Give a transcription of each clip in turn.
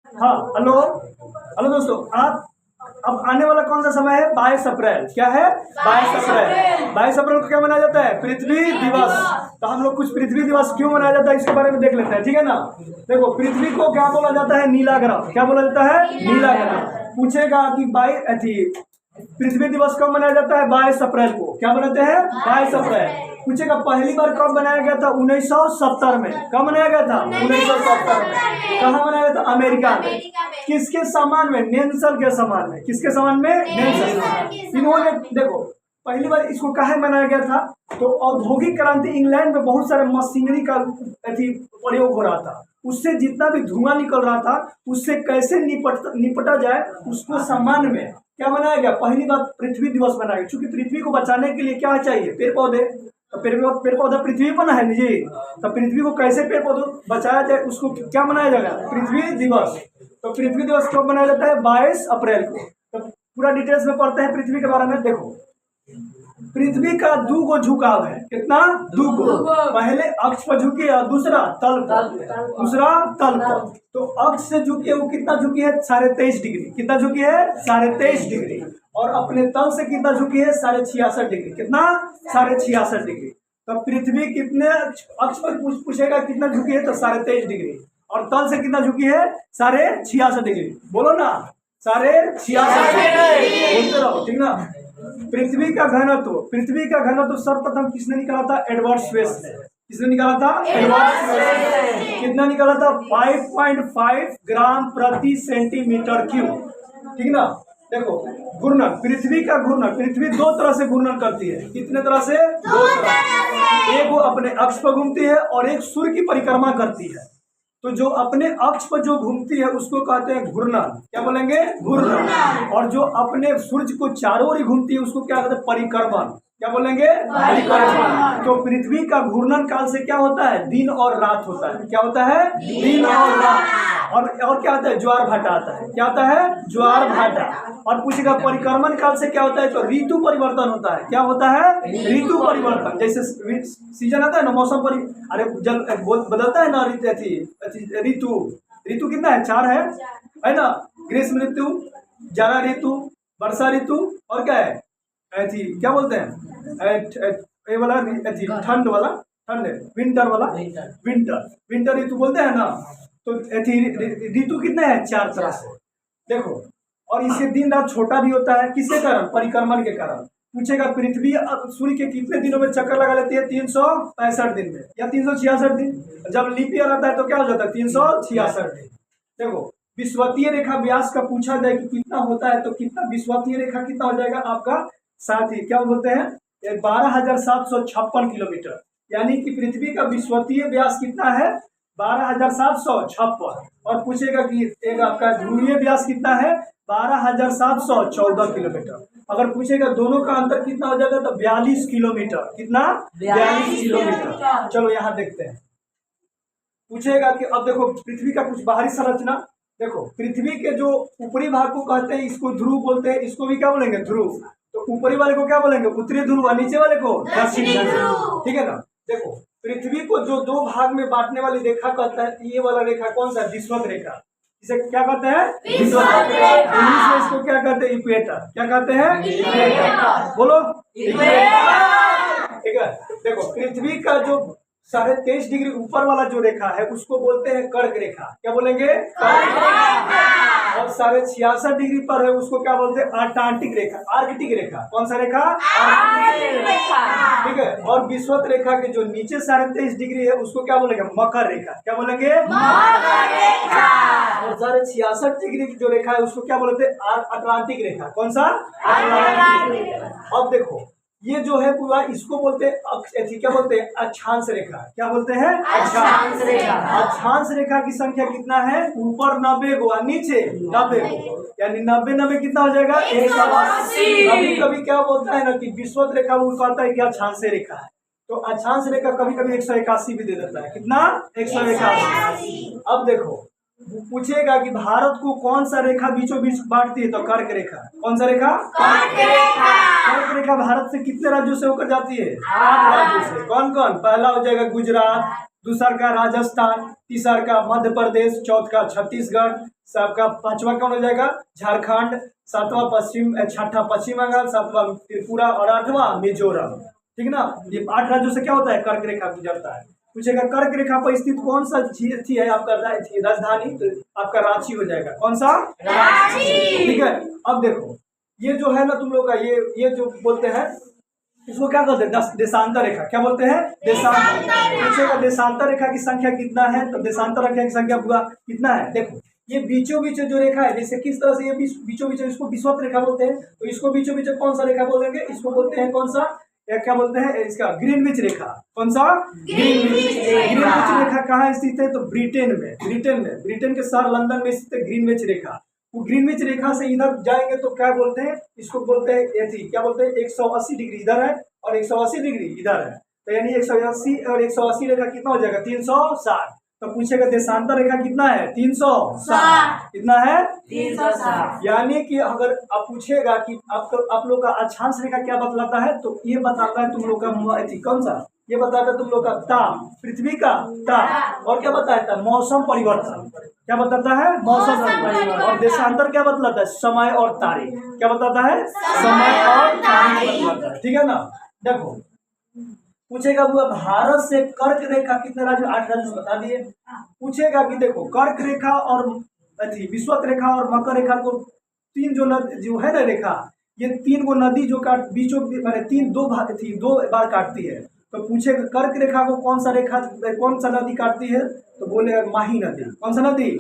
हाँ, hello hello दोस्तों। आप अब आने वाला कौन सा समय है? 22 अप्रैल। क्या है? 22 अप्रैल। 22 अप्रैल को क्या मनाया जाता है? पृथ्वी दिवस। तो हम लोग कुछ पृथ्वी दिवस क्यों मनाया जाता है इसके बारे में देख लेते हैं, ठीक है ना। देखो, पृथ्वी को क्या बोला जाता है? नीला ग्रह। क्या बोला जाता है? नीला ग्रह। पूछेगा कि पृथ्वी दिवस कब मनाया जाता है? 22 अप्रैल को। क्या मनाते हैं? 22 अप्रैल। पूछेगा पहली बार कब बनाया गया था? 1970 में। कब बनाया गया था? 1970 में। कहाँ बनाया गया था? अमेरिका में। किसके समान में? नेल्सन के समान में। किसके समान में? नेल्सन। इन्होंने देखो पहली बार इसको कहाँ मनाया गया था? तो औद्योगिक क्रांति इंग्लैंड में बहुत सारे मशीनरी का प्रयोग हो रहा था। उससे जितना भी धुआं निकल रहा था उससे कैसे निपटा जाए उसको सम्मान में क्या बनाया गया? पहली बार पृथ्वी दिवस बनाया गया। चूंकि पृथ्वी को बचाने के लिए क्या चाहिए? पेड़ पौधे। तो पेड़ पौधा पृथ्वी पर ना है जी। तो पृथ्वी को कैसे पेड़ पौधों बचाया जाए उसको क्या मनाया जाएगा? पृथ्वी दिवस। तो पृथ्वी दिवस कब मनाया जाता है? 22 अप्रैल को। तो पूरा डिटेल्स में पढ़ते हैं पृथ्वी के बारे में। देखो, पृथ्वी का दो झुकाव है। कितना? दो। पहले अक्ष पर झुकी है, दूसरा तल पर। दूसरा तल पर। तो अक्ष से झुकी है वो कितना झुकी है? 23.5 डिग्री। कितना झुकी है? 23.5 डिग्री। और अपने तल से कितना झुकी है? 66.5 डिग्री। कितना? 66.5 डिग्री। तो पृथ्वी कितने अक्ष पर पूछेगा कितना झुकी है? तो 23.5 डिग्री। और तल से कितना झुकी है? 66.5 डिग्री। बोलो ना, 66.5 डिग्री बोलते रहो, ठीक ना। पृथ्वी का घनत्व सर्वप्रथम किसने निकाला था? एडवर्ड स्वेस ने। किसने निकाला था? एडवर्ड स्वेस ने। कितना निकाला था? 5.5 ग्राम प्रति सेंटीमीटर क्यूब, ठीक ना। देखो, घूर्णन, पृथ्वी का घूर्णन, पृथ्वी दो तरह से घूर्णन करती है। कितने तरह से? दो तरह। एक वो अपने अक्ष पर घूमती है और एक सूर्य की परिक्रमा करती है। तो जो अपने अक्ष पर जो घूमती है उसको कहते हैं घूर्णन। क्या बोलेंगे? घूर्णन। और जो अपने सूर्य को चारों ओर घूमती है उसको क्या कहते हैं? परिक्रमण। क्या बोलेंगे? परिक्रमण। तो पृथ्वी का घूर्णन काल से क्या होता है? दिन और रात होता है। क्या होता है? दिन और रात। और क्या होता है? ज्वार भाटा आता है। क्या होता है? ज्वार भाटा। और पूछेगा परिक्रमण काल से क्या होता है? तो ऋतु परिवर्तन होता है। क्या होता है? ऋतु परिवर्तन। जैसे सीजन आता है ना, मौसम अरे जल बदलता है ना, ऋतु कितना है? 4 है ना। ग्रीष्म ऋतु, जाड़ा ऋतु, वर्षा ऋतु, और क्या है? क्या बोलते हैं? ये वाला ठंड वाला, ठंड, विंटर वाला, विंटर ऋतु बोलते हैं ना। तो ऋतु कितने हैं? 4 तरह से। देखो, और इससे दिन रात छोटा भी होता है। किसके कारण? परिक्रमण के कारण। पूछेगा पृथ्वी सूर्य के कितने दिनों में चक्कर लगा लेती है? 365 दिन में या 366 दिन। जब लीप ईयर आता है तो क्या हो जाता है? 366 दिन। देखो, विषुवतीय रेखा व्यास का पूछा जाए कि कितना होता है तो कितना विषुवतीय रेखा कितना हो जाएगा आपका? साथ ही क्या बोलते हैं? 12,756 किलोमीटर। यानी कि पृथ्वी का विषुवतीय व्यास कितना है? 12,756। और पूछेगा कि एक आपका ध्रुवीय व्यास कितना है? 12,714 किलोमीटर। अगर पूछेगा दोनों का अंतर कितना हो जाएगा तो 42 किलोमीटर। कितना? 42 किलोमीटर। चलो यहाँ देखते हैं। पूछेगा कि अब देखो पृथ्वी का कुछ बाहरी संरचना। देखो, पृथ्वी के जो ऊपरी भाग को कहते हैं इसको ध्रुव बोलते हैं। इसको भी क्या बोलेंगे? ध्रुव। तो ऊपरी वाले को क्या बोलेंगे? उत्तरी ध्रुव। और नीचे वाले को दक्षिणी ध्रुव, ठीक है ना। देखो, पृथ्वी को जो 2 भाग में बांटने वाली रेखा कहता है, ये वाला रेखा कौन सा? विषुवत रेखा। इसे क्या कहते हैं? विषुवत रेखा। इंग्लिश में इसको क्या कहते हैं? इक्वेटर। क्या कहते हैं? इक्वेटर। बोलो, इक्वेटर। ठीक है। देखो, पृथ्वी का जो 23.5 डिग्री ऊपर वाला जो रेखा है उसको बोलते हैं कर्क रेखा। क्या बोलेंगे? कर्क रेखा। और 66.5 डिग्री पर है उसको क्या बोलते हैं? अंटार्कटिक रेखा, आर्कटिक रेखा। कौन सा रेखा? आर्कटिक रेखा, ठीक है। और विषुवत रेखा के जो नीचे 23.5 डिग्री है उसको क्या बोलेंगे? मकर रेखा। क्या बोलेंगे? मकर रेखा। और 66.5 डिग्री की जो रेखा है उसको क्या बोलते हैं? अटलांटिक रेखा। कौन सा? अटलांटिक रेखा। अब देखो, ये जो है पूरा इसको बोलते हैं क्या बोलते हैं? अक्षांश रेखा। क्या बोलते हैं? अक्षांश रेखा। अक्षांश रेखा की संख्या कितना है? ऊपर 90 गो और नीचे 90 गो, यानी 90 कितना हो जाएगा? 180। कभी कभी क्या बोलता है ना कि विषुवत रेखा वो कहता है कि अक्षांश रेखा है। तो अक्षांश रेखा कभी कभी 181 भी दे देता है। कितना? 181। अब देखो, पूछेगा कि भारत को कौन सा रेखा बीचों बीच बांटती है? तो कर्क रेखा। कौन सा रेखा? कर्क रेखा। कर्क रेखा भारत से कितने राज्यों से होकर जाती है? 8 राज्यों से। कौन कौन? पहला हो जाएगा गुजरात, दूसरा का राजस्थान, तीसरा का मध्य प्रदेश, चौथा का छत्तीसगढ़, सबका पांचवा कौन हो जाएगा झारखंड, छठा पश्चिम बंगाल, सातवां त्रिपुरा और आठवां मिजोरम। ठीक ना, ये 8 राज्यों से क्या होता है कर्क रेखा गुजरता है। पूछेगा कर्क रेखा पर स्थित कौन सा थी है आपका राजधानी, तो आपका रांची हो जाएगा। कौन सा? रांची। ठीक है, अब देखो ये जो है ना तुम लोग का ये जो बोलते हैं इसको क्या बोलते हैं देशांतर रेखा। क्या बोलते हैं? देशांतर। पूछेगा देशांतर रेखा की संख्या कितना है, तो देशांतर रेखा की संख्या पूरा कितना है। देखो ये बीचों बीच जो रेखा है, जैसे किस तरह से ये बीचों बीच इसको विषुवत रेखा बोलते हैं, तो इसको बीचों बीच कौन सा रेखा बोलेंगे, इसको बोलते हैं कौन सा, क्या बोलते हैं इसका ग्रीनविच रेखा। कौन सा? ग्रीनविच रेखा कहाँ स्थित है, तो ब्रिटेन में ब्रिटेन के शहर लंदन में स्थित है ग्रीनविच रेखा। वो ग्रीनविच रेखा से इधर जाएंगे तो क्या बोलते हैं, इसको बोलते हैं क्या बोलते हैं 180 डिग्री इधर है और 180 डिग्री इधर है, तो यानी 180 और 180 रेखा कितना हो जाएगा 360। तो पूछेगा देशांतर रेखा कितना है 360। कितना है 360। यानी कि अगर आप पूछेगा कि आप लोग का अक्षांश रेखा क्या बतलाता है, तो ये बताता है तुम लोग का कौन सा, ये बताता है तुम लोग का ताप, पृथ्वी का ताप, और क्या बताता है मौसम परिवर्तन। क्या बताता है? मौसम परिवर्तन। और देशांतर क्या बतलाता है? समय और तारीख। क्या बताता है? समय और तारीख बतलाता है। ठीक है ना। देखो पूछेगा वो भारत से कर्क रेखा कितने राज्य, 8 राज्य बता दिए। पूछेगा कि देखो कर्क रेखा और विषुवत रेखा और मकर रेखा को तीन जो है ना रेखा, ये 3 गो नदी जो काट बीचों मैंने दो बार काटती है। तो पूछेगा कर्क रेखा को कौन सा नदी काटती है, तो बोले माही नदी। कौन सा नदी?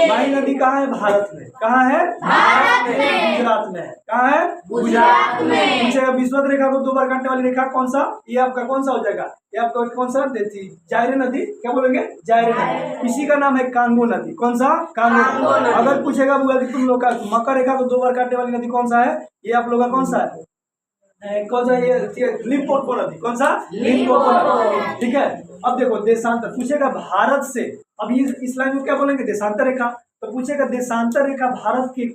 माही नदी कहाँ है? भारत में। कहाँ है? भारत में। गुजरात में। कहाँ है? गुजरात में। पूछेगा विषुवत रेखा को 2 बार काटने वाली रेखा कौन सा, ये आपका कौन सा हो जाएगा, ये आपका कौन सा थी जायरे नदी। क्या बोलेंगे? जायरे नदी। इसी का नाम है कांगो नदी। कौन सा? कांगो नदी। अगर पूछेगा कि तुम लोग का मकर रेखा को 2 बार काटने वाली नदी कौन सा है, ये आप लोग का कौन सा है, कौन सा, ये लिम्पोपो नदी। कौन सा? लिम्पोपो नदी। ठीक है। अब देखो देशांतर पूछेगा भारत से, अब इस लाइन में क्या बोलेंगे देशांतर रेखा। तो पूछेगा देशांतर रेखा भारत के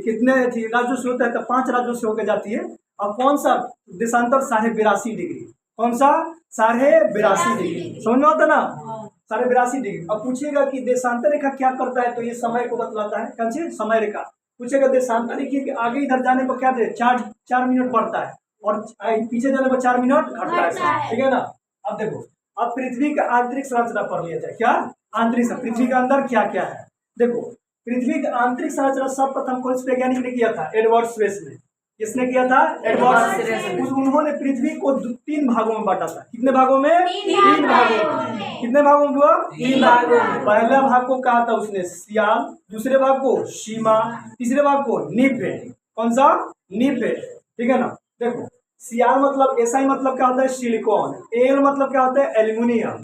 कितने राज्यों से होता है, तो 5 राज्यों से होकर जाती है। और कौन सा देशांतर 82.5 डिग्री। कौन सा? 82.5 डिग्री। समझ में आता ना? 82.5 डिग्री। अब पूछेगा कि देशांतर रेखा क्या करता है, तो ये समय को बतलाता है। कौन सी? समय रेखा। पूछेगा देशांतर देखिए कि आगे इधर जाने पर क्या दे 4 मिनट बढ़ता है और पीछे जाने पर 4 मिनट घटता है। ठीक है ना। अब देखो अब पृथ्वी का आंतरिक संरचना पढ़ लिया जाए। क्या आंतरिक, पृथ्वी के अंदर क्या क्या है। देखो पृथ्वी का आंतरिक संरचना सर्वप्रथम कौन से वैज्ञानिक ने किया था? एडवर्ड स्पेस ने। किसने किया था? Edward space. उन्होंने पृथ्वी को 3 भागों में बांटा था। कितने भागों में? 3 भागों में। कितने भागों में हुआ? 3 भागों में। पहला भाग को कहा था उसने सियाल, दूसरे भाग को सीमा, तीसरे भाग को निफे। कौन सा? निफे। ठीक है ना। देखो सियाल मतलब एसआई मतलब क्या होता है? सिलिकॉन। एल मतलब क्या होता है? एल्यूमिनियम।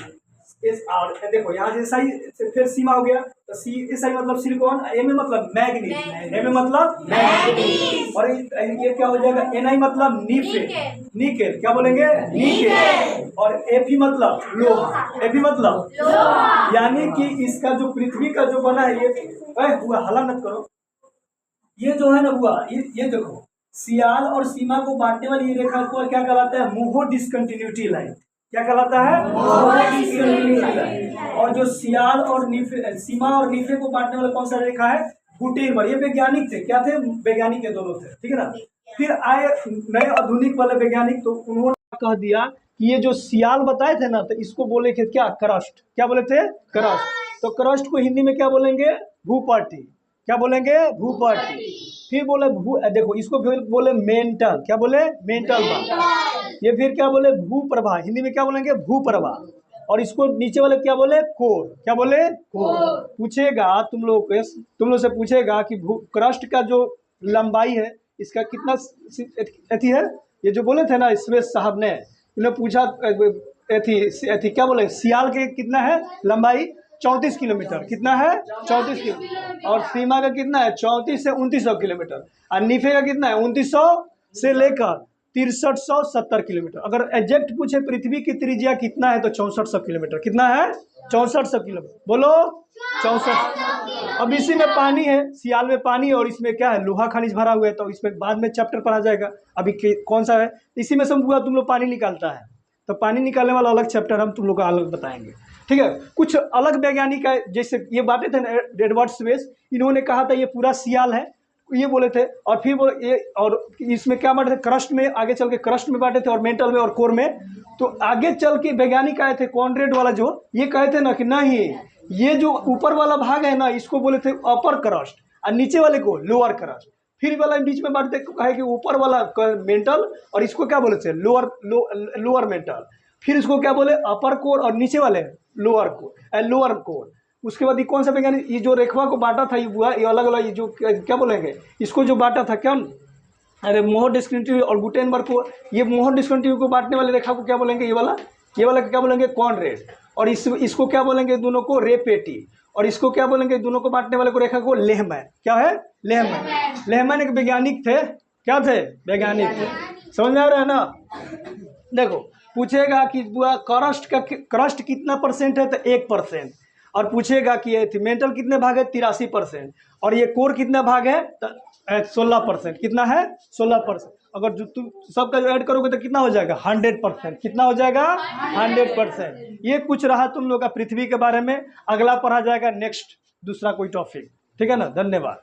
देखो यहाँ एसआई फिर सीमा हो गया, तो एसआई मतलब सिलिकॉन, एम मतलब मैग्नीज, एम मतलब मैग्नीज, और ये क्या हो जाएगा? एनआई मतलब निकेल। क्या बोलेंगे? निकेल। और एफी मतलब लोहा, एफी मतलब लोहा। यानी कि इसका जो पृथ्वी का जो बना है ये हुआ, हला मत करो, ये जो है ना हुआ ये देखो सियाल और सीमा को बांटने वाली ये रेखा को क्या कहलाता है? मोहो डिसकंटिन्यूटी लाइन। क्या कहलाता है? मोहो डिसकंटिन्यूटी लाइन। और जो सियाल और सीमा और निफे को बांटने वाला कौन सा रेखा है? गुटेनबर्ग। ये वैज्ञानिक थे। क्या थे? वैज्ञानिक के दोनों थे। ठीक है ना। फिर आए नए आधुनिक वाले वैज्ञानिक, तो उन्होंने कह दिया कि ये जो सियाल बताए थे ना, तो इसको बोले थे क्या? क्रस्ट। क्या बोले थे? क्रस्ट। तो क्रस्ट को हिंदी में क्या बोलेंगे? भूपट्टी। क्या बोलेंगे? भूपट्टी। फिर बोले देखो इसको फिर बोले मेंटल। क्या बोले? मेंटल। ये फिर क्या बोले? भूप्रभा। हिंदी में क्या बोलेंगे? भूप्रभा। और इसको नीचे वाले क्या बोले? कोर। क्या बोले? कोर। पूछेगा तुम लोग से पूछेगा कि क्रस्ट का जो लंबाई है इसका कितना अथी है। ये जो बोले थे ना स्पेस साहब ने, उन्हें पूछा अथी क्या बोले? सियाल के कितना है लंबाई? 34 किलोमीटर। कितना है? 34 किलोमीटर। और सीमा का कितना है? 34 से 2900 किलोमीटर। और निफे का कितना है? 2900 से लेकर 6370 किलोमीटर। अगर एग्जैक्ट पूछे पृथ्वी की त्रिज्या कितना है, तो 6400 किलोमीटर। कितना है? 6400 किलोमीटर। बोलो 64। अब इसी में पानी है, सियाल में पानी, और इसमें क्या है? लोहा खनिज भरा हुआ है, तो इसमें बाद में चैप्टर पढ़ा जाएगा। अभी कौन सा है? इसी में सब हुआ तुम लोग पानी निकालता है, तो पानी निकालने वाला अलग चैप्टर हम तुम लोग को अलग बताएंगे, ठीक है। कुछ अलग वैज्ञानिक है, जैसे ये बातें थे ना एडवर्ड स्पेस, इन्होंने कहा था ये पूरा सियाल है, ये बोले थे। और फिर वो ये, और इसमें क्या बांटे थे, क्रस्ट में, आगे चल के क्रस्ट में बांटे थे, और मेंटल में और कोर में। तो आगे चल के वैज्ञानिक आए थे कॉनरेड वाला, जो ये कहे थे ना कि नहीं, ये जो ऊपर वाला भाग है ना, इसको बोले थे अपर क्रस्ट, और नीचे वाले को लोअर क्रस्ट। फिर वाला बीच में बांटते कहे कि ऊपर वाला मेंटल, और इसको क्या बोले थे लोअर मेंटल। फिर इसको क्या बोले अपर कोर, और नीचे वाले लोअर कोर। उसके बाद ये कौन सा वैज्ञानिक, ये जो रेखवा को बांटा था, ये अलग अलग, ये जो क्या बोलेंगे इसको, जो बांटा था क्या, अरे मोहर डिस्कंटिन्यू और गुटेनबर्ग को, ये मोहर डिस्कंटिन्यू को बांटने वाले रेखा को क्या बोलेंगे, ये वाला क्या बोलेंगे कॉनरेड। और इसको क्या बोलेंगे दोनों को रेपेटी। और इसको क्या बोलेंगे दोनों को बांटने वाले को रेखा को लेहमैन। क्या है लेहमैन। लेहमैन एक वैज्ञानिक थे, क्या थे, वैज्ञानिक थे। समझ में आ रहा है ना। देखो पूछेगा कि क्रस्ट कितना परसेंट है, तो 1%। और पूछेगा कि ये मेंटल कितने भाग है, 83%। और ये कोर कितना भाग है, तो 16%। कितना है, 16%। अगर जो तुम सबका जो ऐड करोगे तो कितना हो जाएगा, 100%। कितना हो जाएगा, 100%। ये कुछ रहा तुम लोग का पृथ्वी के बारे में। अगला पढ़ा जाएगा नेक्स्ट, दूसरा कोई टॉपिक, ठीक है ना। धन्यवाद।